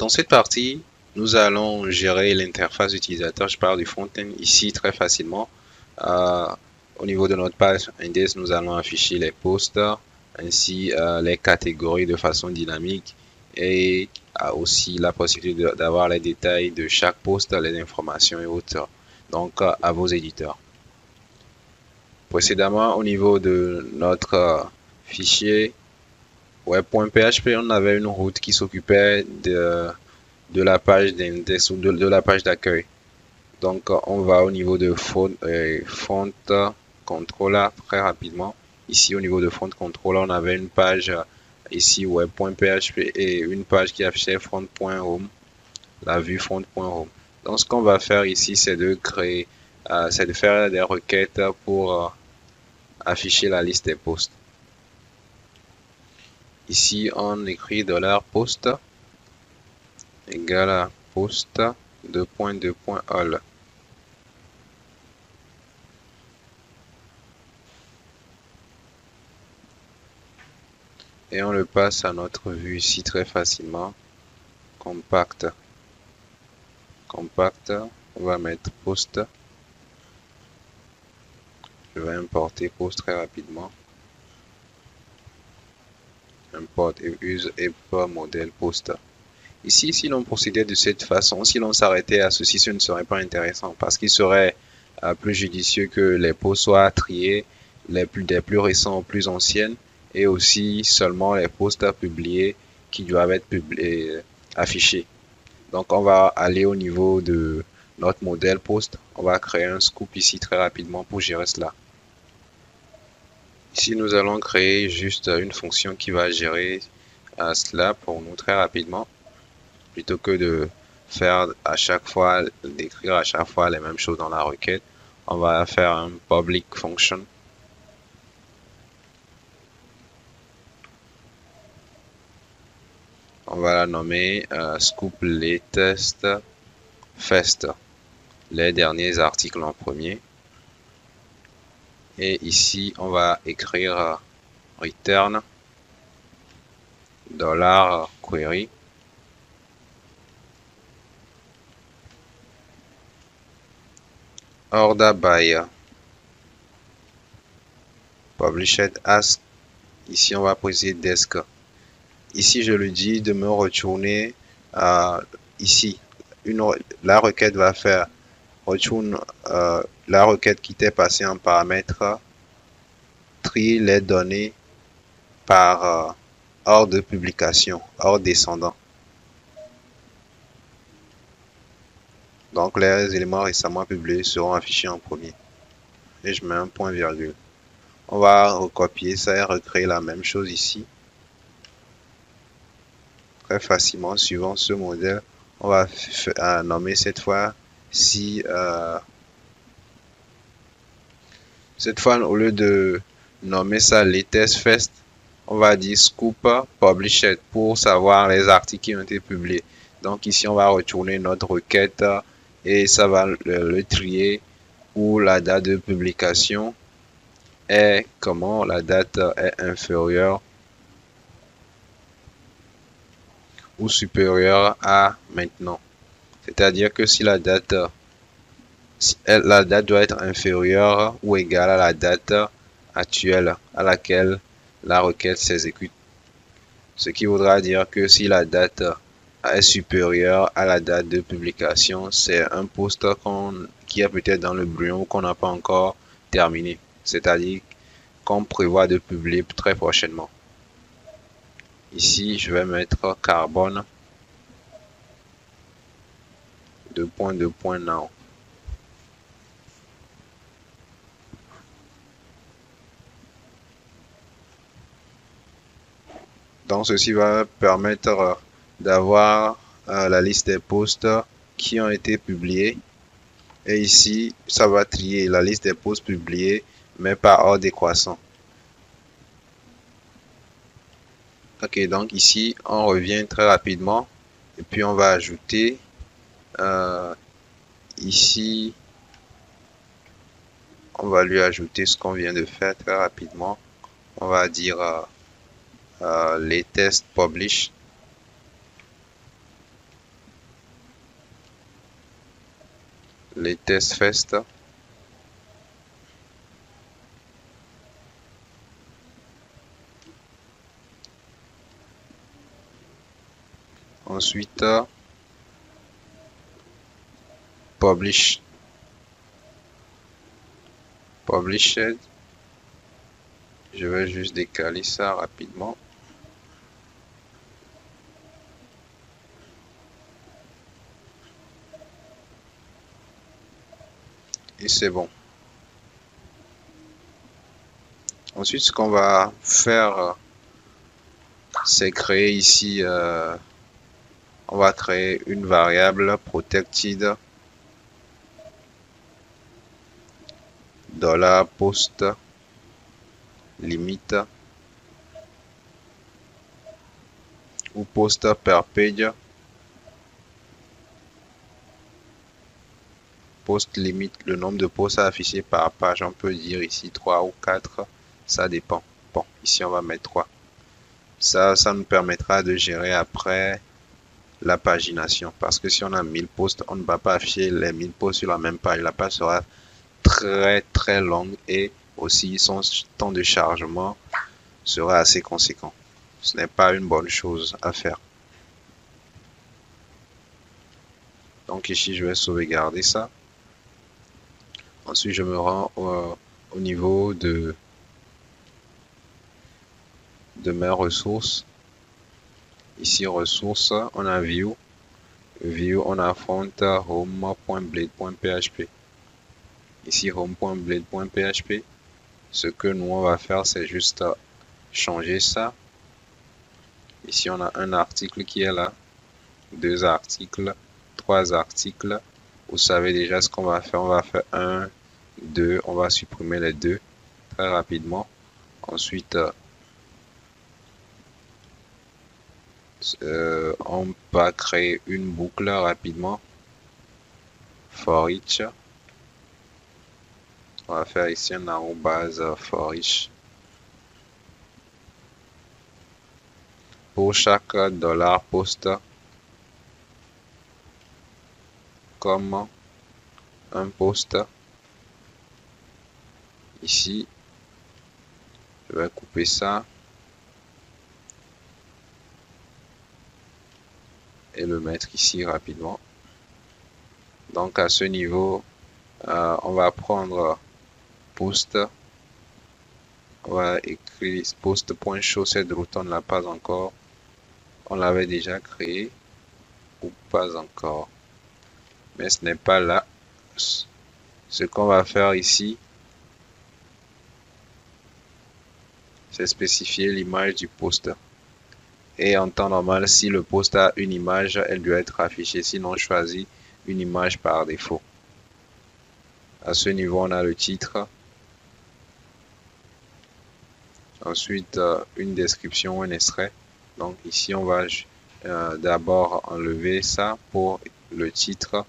Dans cette partie, nous allons gérer l'interface utilisateur. Je parle du front-end ici très facilement. Euh, Au niveau de notre page index, nous allons afficher les posts, ainsi les catégories de façon dynamique et aussi la possibilité d'avoir les détails de chaque post, les informations et autres. Donc à vos éditeurs. Précédemment, au niveau de notre fichier web.php, on avait une route qui s'occupait de la page d'index ou de la page d'accueil. Donc, on va au niveau de front controller très rapidement. Ici, au niveau de front controller, on avait une page ici web.php et une page qui affichait front.home, la vue front.home. Donc, ce qu'on va faire ici, c'est de créer, c'est de faire des requêtes pour afficher la liste des posts. Ici, on écrit $post égale à post all. Et on le passe à notre vue ici très facilement. Compact. On va mettre post. Je vais importer post très rapidement. Import et use et pas modèle post. Ici, si l'on procédait de cette façon, si l'on s'arrêtait à ceci, ce ne serait pas intéressant parce qu'il serait plus judicieux que les posts soient triés des plus récents aux plus anciennes et aussi seulement les posts publiés qui doivent être affichés. Donc, on va aller au niveau de notre modèle post. On va créer un scoop ici très rapidement pour gérer cela. Ici, nous allons créer juste une fonction qui va gérer cela pour nous très rapidement, plutôt que de faire d'écrire à chaque fois les mêmes choses dans la requête. On va faire un public function. On va la nommer scoop latest first, les derniers articles en premier. Et ici, on va écrire return $query order by published as. Ici, on va préciser desk. Ici, je le dis de me retourner ici. La requête va faire retourne la requête qui t'est passée en paramètre, trie les données par ordre de publication, ordre descendant. Donc les éléments récemment publiés seront affichés en premier. Et je mets un point virgule. On va recopier ça et recréer la même chose ici. Très facilement, suivant ce modèle, on va nommer cette fois au lieu de nommer ça latest first, on va dire scoop published pour savoir les articles qui ont été publiés. Donc ici, on va retourner notre requête et ça va le trier où la date de publication est comment la date est inférieure ou supérieure à maintenant. C'est-à-dire que si la date doit être inférieure ou égale à la date actuelle à laquelle la requête s'exécute. Ce qui voudra dire que si la date est supérieure à la date de publication, c'est un post qui est peut-être dans le brouillon ou qu'on n'a pas encore terminé. C'est-à-dire qu'on prévoit de publier très prochainement. Ici, je vais mettre carbone now. Donc, ceci va permettre d'avoir la liste des posts qui ont été publiés. Et ici, ça va trier la liste des posts publiés, mais par ordre décroissant. Ok, donc ici, on revient très rapidement. Et puis, on va ajouter ici, on va lui ajouter ce qu'on vient de faire très rapidement. On va dire latest publish. les test fest. Ensuite, published. Je vais juste décaler ça rapidement. Et c'est bon. Ensuite, ce qu'on va faire, c'est créer ici, on va créer une variable protected $post limite ou post per page. Post limite le nombre de posts à afficher par page. On peut dire ici 3 ou 4, ça dépend. Bon, ici on va mettre 3. Ça nous permettra de gérer après la pagination. Parce que si on a 1000 posts, on ne va pas afficher les 1000 posts sur la même page. La page sera très longue et aussi son temps de chargement sera assez conséquent. Ce n'est pas une bonne chose à faire. Donc ici, je vais sauvegarder ça. Ensuite, je me rends au niveau de mes ressources. Ici, ressources, on a view. View, on a front home.blade.php. Ici, home.blade.php. Ce que nous, on va faire, c'est juste changer ça. Ici, on a un article qui est là. 2 articles. 3 articles. Vous savez déjà ce qu'on va faire. On va faire 1, 2. On va supprimer les 2 très rapidement. Ensuite, on va créer une boucle rapidement. For each. On va faire ici un arrobase for each. Pour chaque $post, comme un post. Ici, je vais couper ça et le mettre ici rapidement. Donc à ce niveau, on va prendre post. On va écrire post.show. Cette route on ne l'a pas encore. On l'avait déjà créé ou pas encore. Mais ce n'est pas là. Ce qu'on va faire ici, c'est spécifier l'image du post. Et en temps normal, si le post a une image, elle doit être affichée. Sinon, on choisit une image par défaut. À ce niveau, on a le titre. Ensuite, une description, un extrait. Donc ici, on va d'abord enlever ça pour le titre.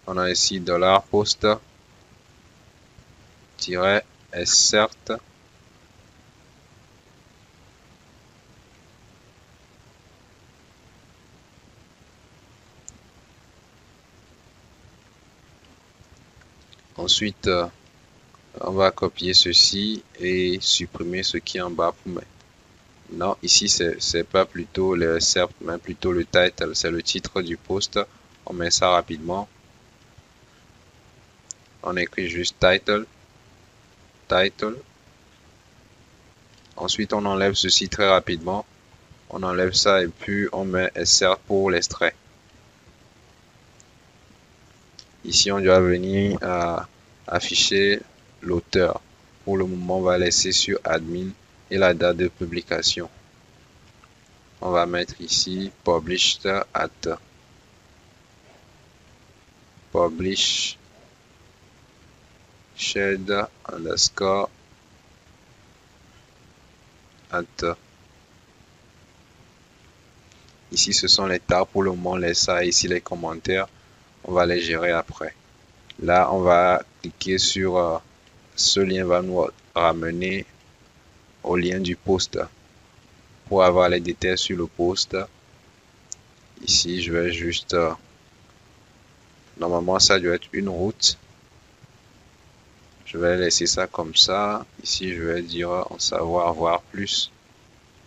On a ici $post -assert. Ensuite, on va copier ceci et supprimer ce qui est en bas. Non, ici, c'est pas plutôt le assert, mais plutôt le title. C'est le titre du post. On met ça rapidement. On écrit juste title. Ensuite, on enlève ceci très rapidement. On enlève ça et puis on met assert pour l'extrait. Ici, on doit venir à afficher l'auteur. Pour le moment, on va laisser sur admin et la date de publication. On va mettre ici published at published _at. Ici, ce sont les tags pour le moment. Laisse ça ici les commentaires. On va les gérer après. Là, on va cliquer sur ce lien, va nous ramener au lien du post. pour avoir les détails sur le poste. Ici, je vais juste... normalement, ça doit être une route. Je vais laisser ça comme ça. Ici, je vais dire en savoir voir plus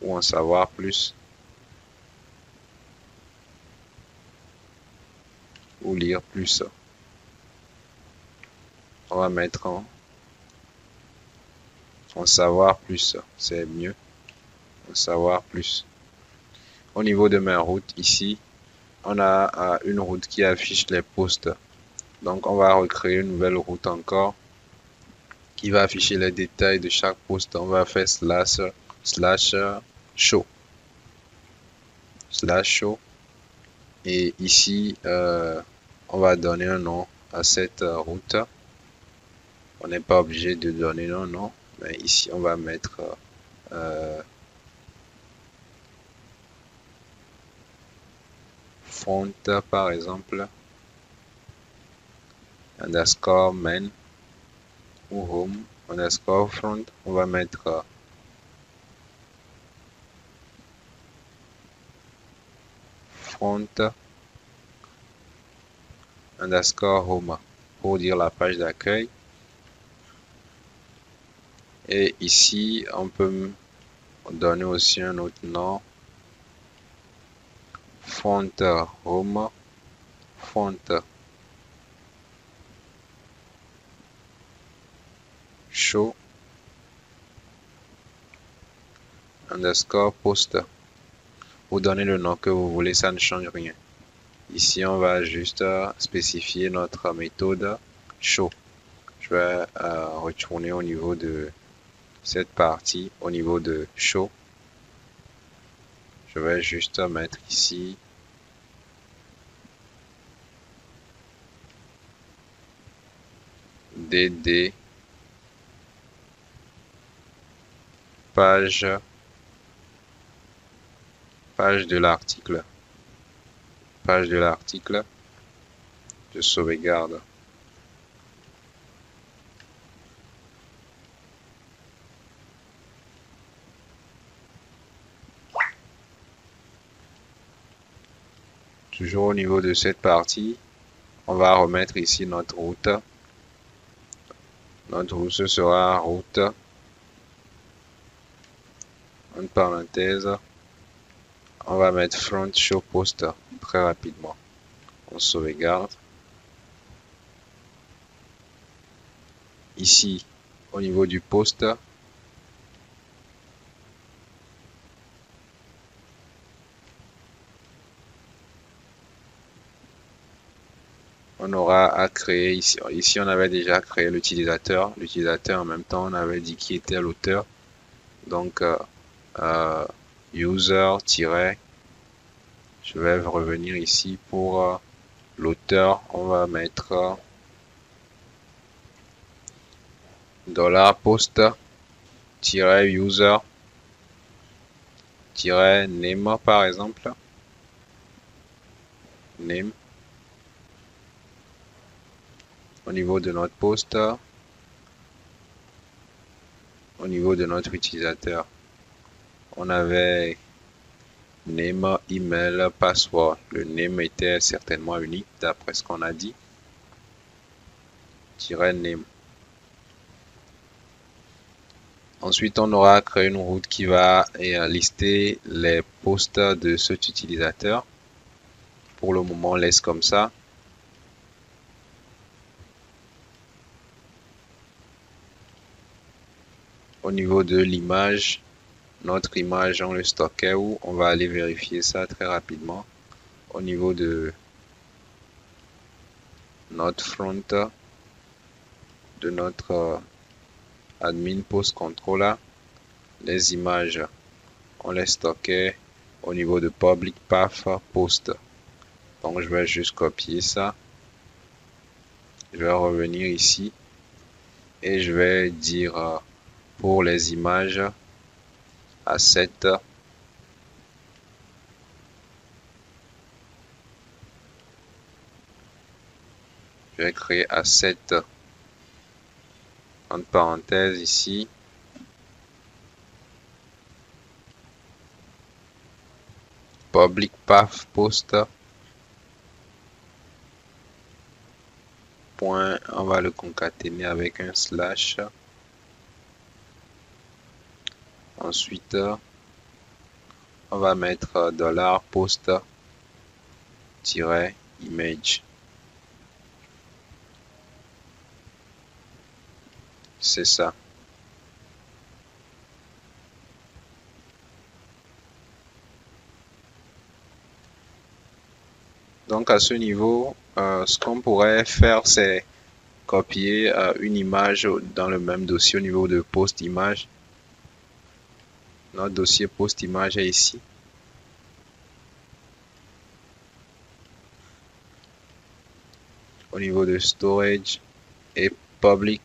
ou en savoir plus ou lire plus. On va mettre en savoir plus. C'est mieux. En savoir plus. Au niveau de ma route, ici, on a une route qui affiche les postes. Donc, on va recréer une nouvelle route encore qui va afficher les détails de chaque poste. On va faire slash show. Slash show. Et ici, on va donner un nom à cette route. On n'est pas obligé de donner un nom, mais ici, on va mettre front, par exemple, underscore main ou home, underscore front. On va mettre front underscore home pour dire la page d'accueil. Et ici, on peut donner aussi un autre nom. Front home, front show underscore post. Vous donnez le nom que vous voulez, ça ne change rien. Ici, on va juste spécifier notre méthode show. Je vais retourner au niveau de cette partie, au niveau de show. Je vais juste mettre ici DD page de l'article. Page de l'article. Je sauvegarde. Toujours au niveau de cette partie, on va remettre ici notre route. Notre route, ce sera route, entre parenthèses, on va mettre front show post très rapidement. On sauvegarde. Ici, au niveau du post, on aura à créer ici. Ici, on avait déjà créé l'utilisateur. L'utilisateur, en même temps, on avait dit qui était l'auteur. Donc, user- je vais revenir ici pour l'auteur. On va mettre $post user name par exemple. Name. Au niveau de notre poste, au niveau de notre utilisateur, on avait name, email, password. Le name était certainement unique d'après ce qu'on a dit. Name. Ensuite, on aura créé une route qui va lister les postes de cet utilisateur. Pour le moment, on laisse comme ça. Au niveau de l'image, notre image, on le stockait où? On va aller vérifier ça très rapidement. Au niveau de notre front, de notre admin post controller, les images, on les stockait au niveau de public path post. Donc, je vais juste copier ça. Je vais revenir ici et je vais dire pour les images asset, je vais créer asset entre parenthèses ici. public path post. Point, on va le concaténer avec un slash. Ensuite, on va mettre $post-image. C'est ça. Donc à ce niveau, ce qu'on pourrait faire, c'est copier une image dans le même dossier au niveau de post image. Notre dossier post image est ici. Au niveau de storage et public.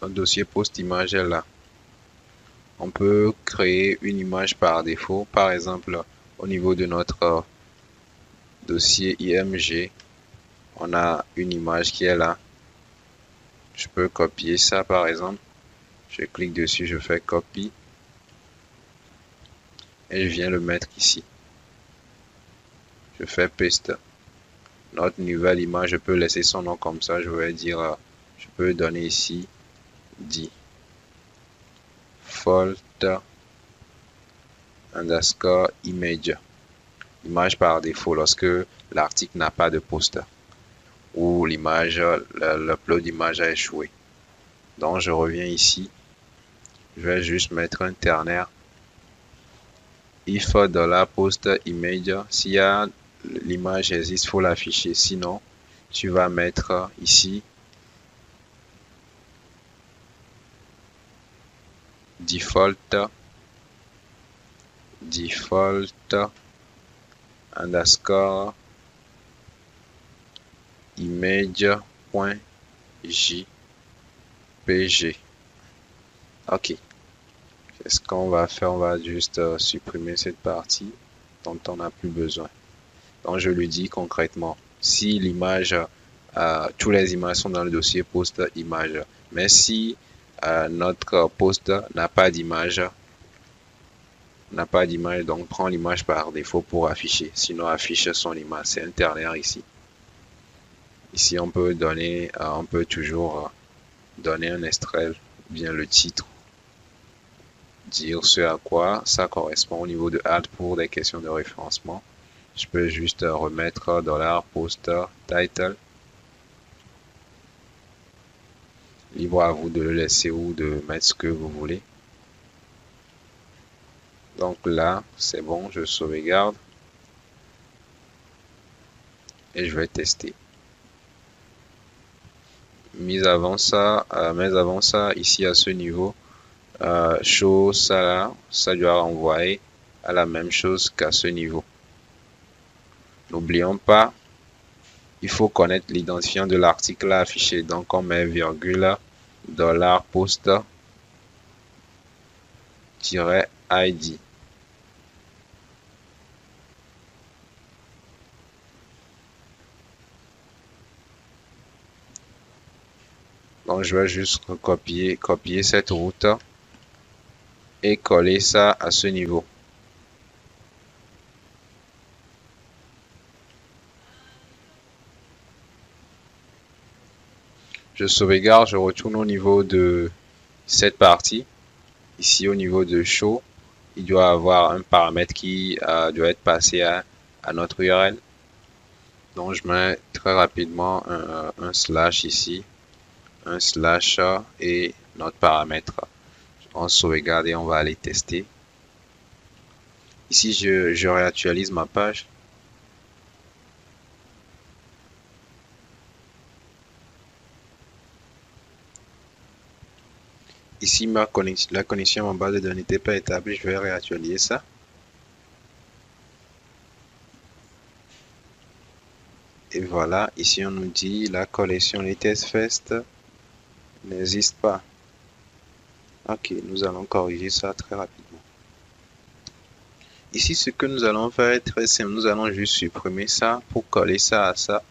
Notre dossier post image est là. On peut créer une image par défaut. Par exemple, au niveau de notre dossier IMG, on a une image qui est là. Je peux copier ça par exemple. Je clique dessus, je fais copie. Et je viens le mettre ici. Je fais paste. Notre nouvelle image, je peux laisser son nom comme ça. Je vais dire, je peux donner ici default underscore image. Image par défaut lorsque l'article n'a pas de post ou l'image, l'upload d'image a échoué. Donc je reviens ici. Je vais juste mettre un ternaire. If $post image, s'il y a l'image existe, il faut l'afficher. Sinon, tu vas mettre ici default underscore image.jpg. Ok. Qu'est-ce qu'on va faire? On va juste supprimer cette partie dont on n'a plus besoin. Donc je lui dis concrètement, si l'image, tous les images sont dans le dossier post image, mais si notre post n'a pas d'image, donc prends l'image par défaut pour afficher, sinon affiche son image. C'est un ternaire ici. Ici on peut donner, on peut toujours donner un extrait, bien le titre, dire ce à quoi ça correspond au niveau de alt pour des questions de référencement. Je peux juste remettre $post title. Libre à vous de le laisser ou de mettre ce que vous voulez. Donc là, c'est bon, je sauvegarde. Et je vais tester. Mais avant ça, ici à ce niveau, show ça là, ça doit renvoyer à la même chose qu'à ce niveau. N'oublions pas, il faut connaître l'identifiant de l'article affiché. Donc on met virgule $post-id. Donc je vais juste copier cette route et coller ça à ce niveau. Je sauvegarde, je retourne au niveau de cette partie. Ici au niveau de show, il doit avoir un paramètre qui doit être passé à notre URL. Donc je mets très rapidement un slash ici, un slash et notre paramètre. On sauvegarde et on va aller tester. Ici je réactualise ma page. Ici, la connexion en base de données n'était pas établie. Je vais réactualiser ça. Et voilà, ici on nous dit la collection les tests fest n'existe pas. Ok, nous allons corriger ça très rapidement. Ici, ce que nous allons faire est très simple. Nous allons juste supprimer ça pour coller ça à ça.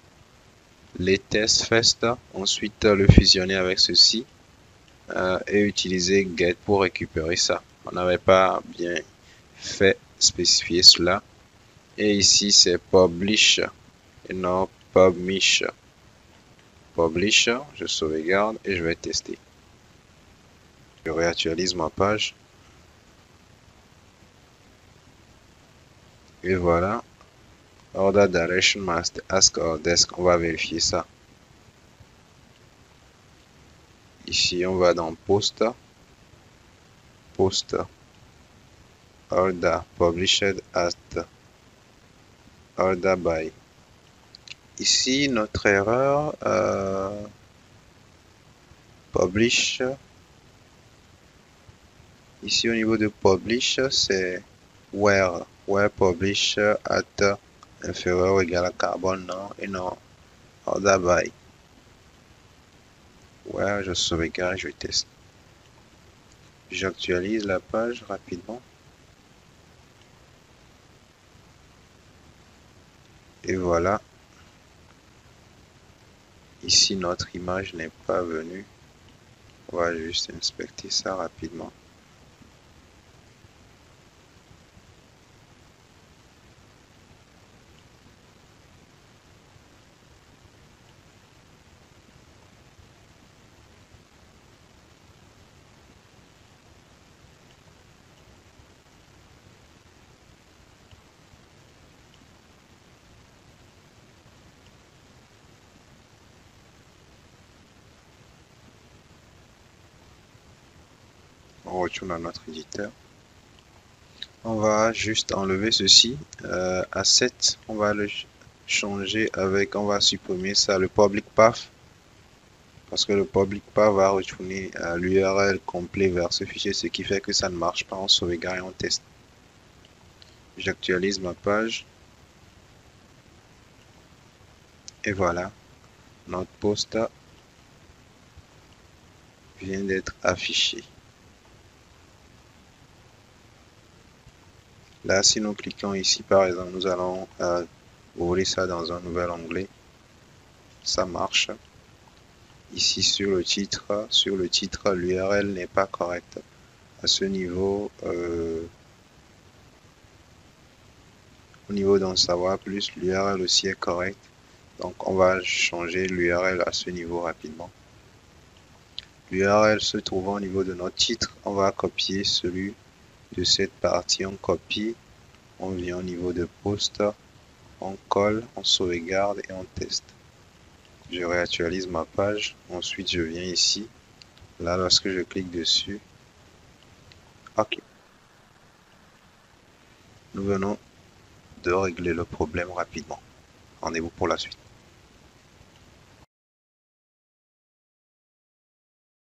Les tests first, ensuite le fusionner avec ceci et utiliser get pour récupérer ça. On n'avait pas bien fait spécifier cela. Et ici, c'est publish et non publish. Publish, je sauvegarde et je vais tester. Je réactualise ma page. Et voilà. Order direction must ask our desk. On va vérifier ça. Ici, on va dans post. Post. Order published at. Order by. Ici, notre erreur. Publish. Ici, au niveau de publish, c'est where. Where publish at inférieur ou égal à carbone, non, et non. Order by. Where, je sauvegarde, je teste. J'actualise la page rapidement. Et voilà. Ici, notre image n'est pas venue. On va juste inspecter ça rapidement. On retourne à notre éditeur. On va juste enlever ceci. Asset, on va le changer avec, on va supprimer ça, le public path. Parce que le public path va retourner l'URL complet vers ce fichier, ce qui fait que ça ne marche pas. On sauvegarde et on teste. J'actualise ma page. Et voilà. Notre post vient d'être affiché. Là, si nous cliquons ici, par exemple, nous allons ouvrir ça dans un nouvel onglet. Ça marche. Ici, sur le titre, l'URL n'est pas correcte. À ce niveau, au niveau d'en savoir plus, l'URL aussi est correcte. Donc, on va changer l'URL à ce niveau rapidement. L'URL se trouvant au niveau de notre titre, on va copier celui de cette partie. On copie, on vient au niveau de post, on colle, on sauvegarde et on teste. Je réactualise ma page. Ensuite, je viens ici. Là, lorsque je clique dessus, ok. Nous venons de régler le problème rapidement. Rendez-vous pour la suite.